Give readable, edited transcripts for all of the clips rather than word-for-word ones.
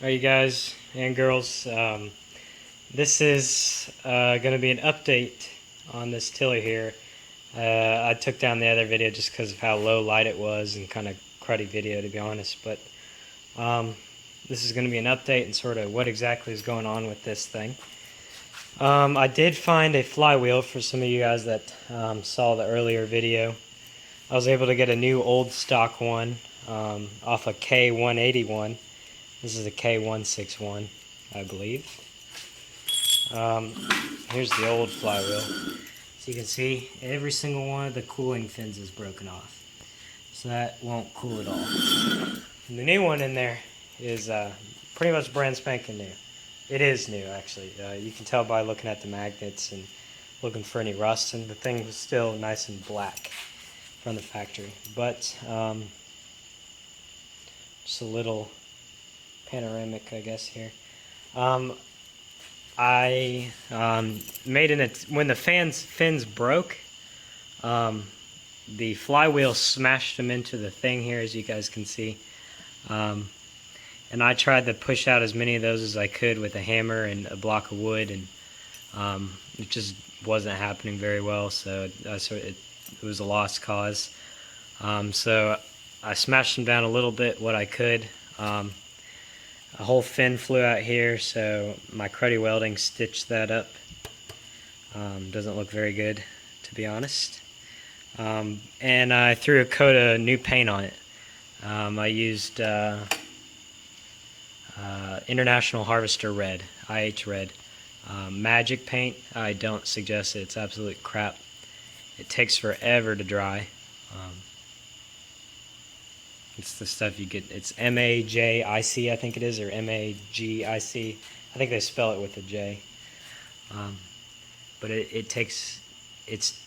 All right, you guys and girls. This is going to be an update on this tiller here. I took down the other video just because of how low light it was and kind of cruddy video, to be honest. But this is going to be an update and sort of what exactly is going on with this thing. I did find a flywheel for some of you guys that saw the earlier video. I was able to get a new old stock one off a K181. This is a K161, I believe. Here's the old flywheel. So you can see every single one of the cooling fins is broken off. So that won't cool at all. And the new one in there is pretty much brand spanking new. It is new, actually. You can tell by looking at the magnets and looking for any rust, and the thing is still nice and black from the factory. But just a little panoramic, I guess, here. I made when the fins broke, the flywheel smashed them into the thing here, as you guys can see. And I tried to push out as many of those as I could with a hammer and a block of wood, and it just wasn't happening very well, so it was a lost cause. So I smashed them down a little bit, what I could. A whole fin flew out here, so my cruddy welding stitched that up. Doesn't look very good, to be honest. And I threw a coat of new paint on it. I used International Harvester Red, IH Red. Magic paint, I don't suggest it. It's absolute crap. It takes forever to dry. It's the stuff you get. It's MAJIC, I think it is, or MAGIC. I think they spell it with a J. But it takes. It's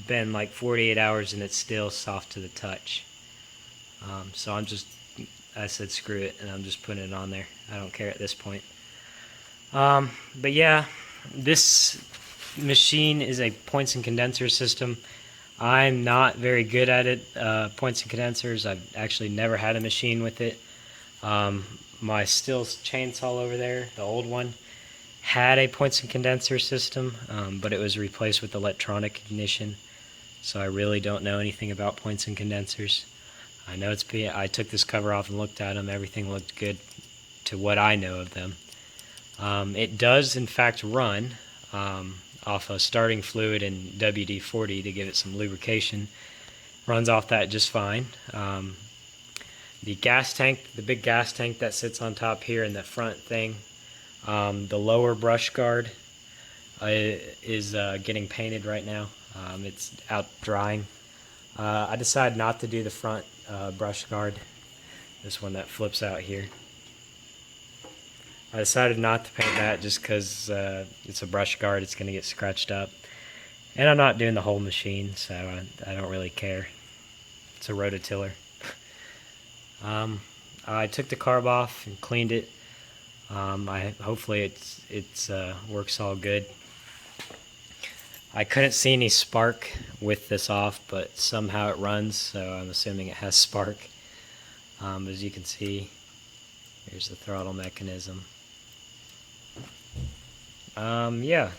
been like 48 hours and it's still soft to the touch. So I said screw it, and I'm just putting it on there. I don't care at this point. But yeah, this machine is a points and condenser system. I'm not very good at it, points and condensers. I've actually never had a machine with it. My Stills chainsaw over there, the old one, had a points and condenser system, but it was replaced with electronic ignition. So I really don't know anything about points and condensers. I know I took this cover off and looked at them. Everything looked good to what I know of them. It does, in fact, run off a starting fluid and WD-40 to give it some lubrication. Runs off that just fine. The gas tank, the big gas tank that sits on top here in the front thing, the lower brush guard is getting painted right now. It's out drying. I decided not to do the front brush guard, this one that flips out here. I decided not to paint that just because it's a brush guard. It's going to get scratched up. And I'm not doing the whole machine, so I don't really care. It's a rototiller. I took the carb off and cleaned it. Hopefully it works all good. I couldn't see any spark with this off, but somehow it runs, so I'm assuming it has spark. As you can see, here's the throttle mechanism. Yeah,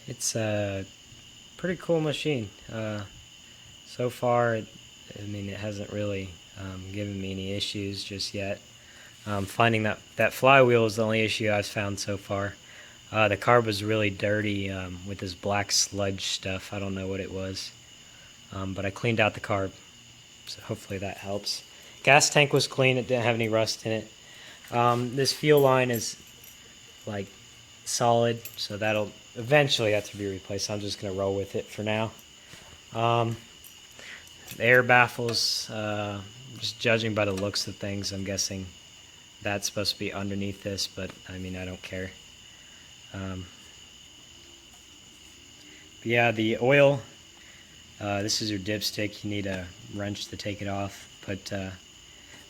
it's a pretty cool machine. So far, it hasn't really given me any issues just yet. Finding that flywheel is the only issue I've found so far. The carb was really dirty with this black sludge stuff. I don't know what it was, but I cleaned out the carb, so hopefully that helps. Gas tank was clean. It didn't have any rust in it. This fuel line is like solid, so that'll eventually have to be replaced. I'm just going to roll with it for now. The air baffles, just judging by the looks of things, I'm guessing that's supposed to be underneath this, but I don't care. Yeah, the oil, this is your dipstick. You need a wrench to take it off, but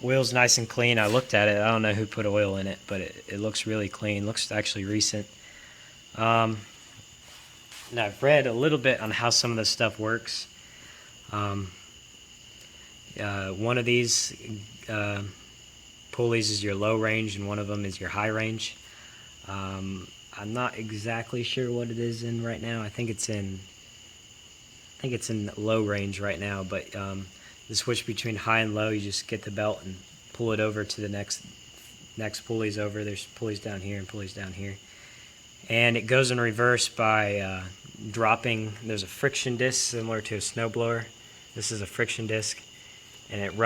oil's nice and clean. I looked at it. I don't know who put oil in it, but it looks really clean. Looks actually recent. And I've read a little bit on how some of this stuff works. One of these pulleys is your low range and one of them is your high range. I'm not exactly sure what it is in right now. I think it's in low range right now, but the switch between high and low, you just get the belt and pull it over to the next pulleys over. There's pulleys down here and pulleys down here. And it goes in reverse by dropping. There's a friction disc similar to a snowblower. This is a friction disc, and it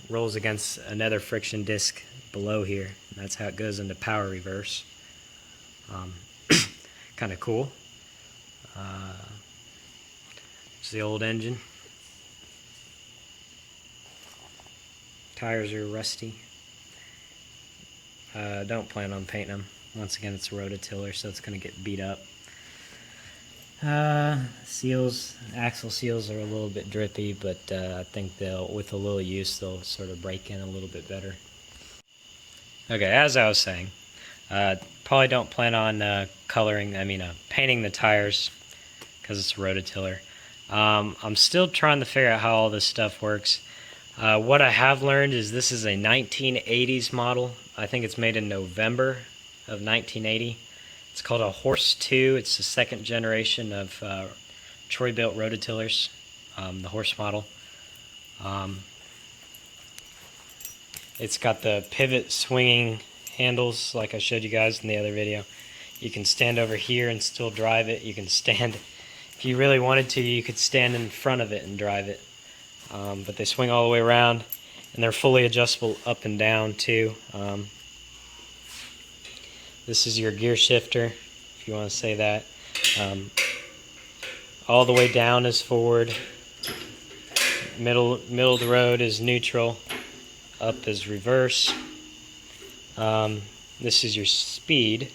rolls against another friction disc below here. And that's how it goes into power reverse. Kind of cool. It's the old engine. Tires are rusty. Don't plan on painting them. Once again, it's a rototiller, so it's going to get beat up. Seals, axle seals are a little bit drippy, but I think with a little use, they'll sort of break in a little bit better. Okay, as I was saying, probably don't plan on painting the tires because it's a rototiller. I'm still trying to figure out how all this stuff works. What I have learned is this is a 1980s model. I think it's made in November of 1980. It's called a Horse 2. It's the second generation of Troy-Bilt rototillers, the Horse model. It's got the pivot swinging handles like I showed you guys in the other video. You can stand over here and still drive it. You can stand, if you really wanted to, you could stand in front of it and drive it. But they swing all the way around, and they're fully adjustable up and down too. This is your gear shifter, if you want to say that. All the way down is forward. Middle of the road is neutral. Up is reverse. This is your speed.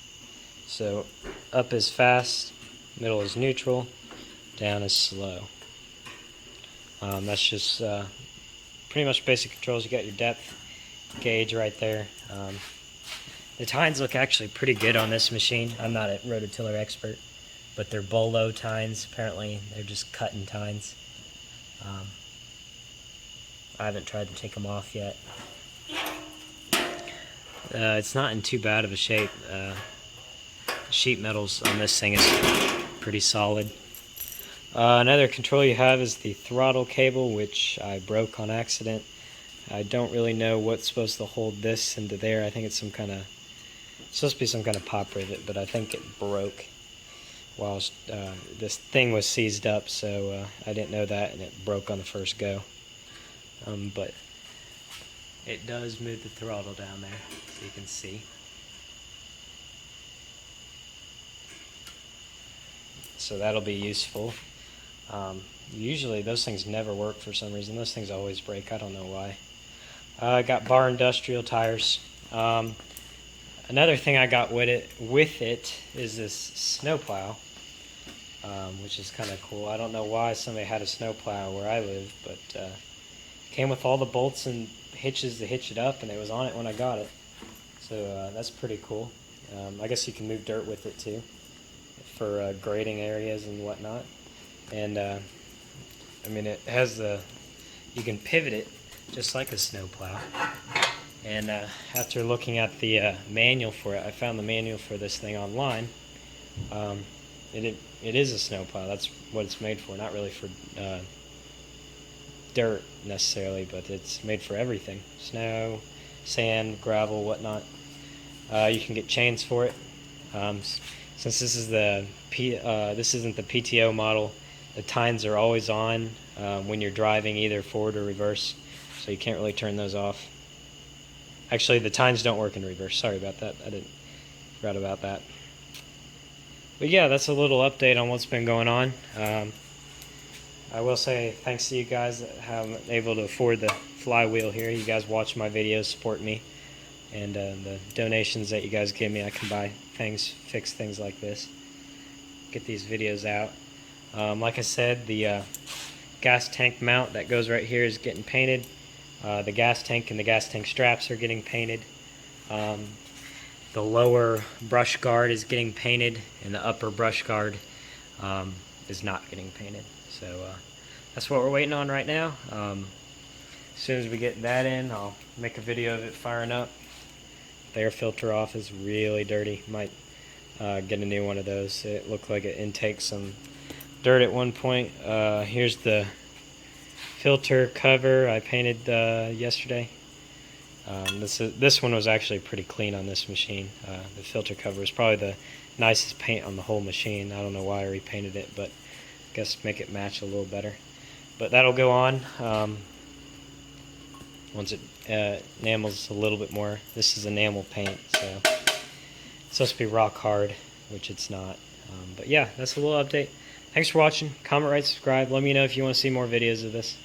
So up is fast, middle is neutral, down is slow. That's just pretty much basic controls. You got your depth gauge right there. The tines look actually pretty good on this machine. I'm not a rototiller expert, but they're bolo tines. Apparently, they're just cutting tines. I haven't tried to take them off yet. It's not in too bad of a shape. Sheet metals on this thing is pretty solid. Another control you have is the throttle cable, which I broke on accident. I don't really know what's supposed to hold this into there. I think it's supposed to be some kind of pop rivet, but I think it broke while this thing was seized up, so I didn't know that, and it broke on the first go. But it does move the throttle down there, so you can see. So that'll be useful. Usually those things never work for some reason. Those things always break. I don't know why. I got Bar Industrial tires. Another thing I got with it is this snowplow, which is kind of cool. I don't know why somebody had a snowplow where I live, but it came with all the bolts and hitches to hitch it up, and it was on it when I got it. So that's pretty cool. I guess you can move dirt with it too for grading areas and whatnot. And it has you can pivot it just like a snowplow. And after looking at the manual for it, I found the manual for this thing online. It is a snowplow. That's what it's made for. Not really for dirt necessarily, but it's made for everything: snow, sand, gravel, whatnot. You can get chains for it. Since this is this isn't the PTO model, the tines are always on when you're driving either forward or reverse, so you can't really turn those off. Actually, the tines don't work in reverse. Sorry about that. I forgot about that. But yeah, that's a little update on what's been going on. I will say thanks to you guys that have been able to afford the flywheel here. You guys watch my videos, support me, and the donations that you guys give me, I can buy things, fix things like this, get these videos out. Like I said, the gas tank mount that goes right here is getting painted. The gas tank and the gas tank straps are getting painted. The lower brush guard is getting painted, and the upper brush guard is not getting painted. So that's what we're waiting on right now. As soon as we get that in, I'll make a video of it firing up. The air filter off is really dirty. Might get a new one of those. It looked like it intaked some dirt at one point. Here's the filter cover I painted yesterday. This one was actually pretty clean on this machine. The filter cover is probably the nicest paint on the whole machine. I don't know why I repainted it, but I guess make it match a little better. But that'll go on once it enamels a little bit more. This is enamel paint, so it's supposed to be rock hard, which it's not. But yeah, that's a little update. Thanks for watching. Comment, rate, subscribe. Let me know if you want to see more videos of this.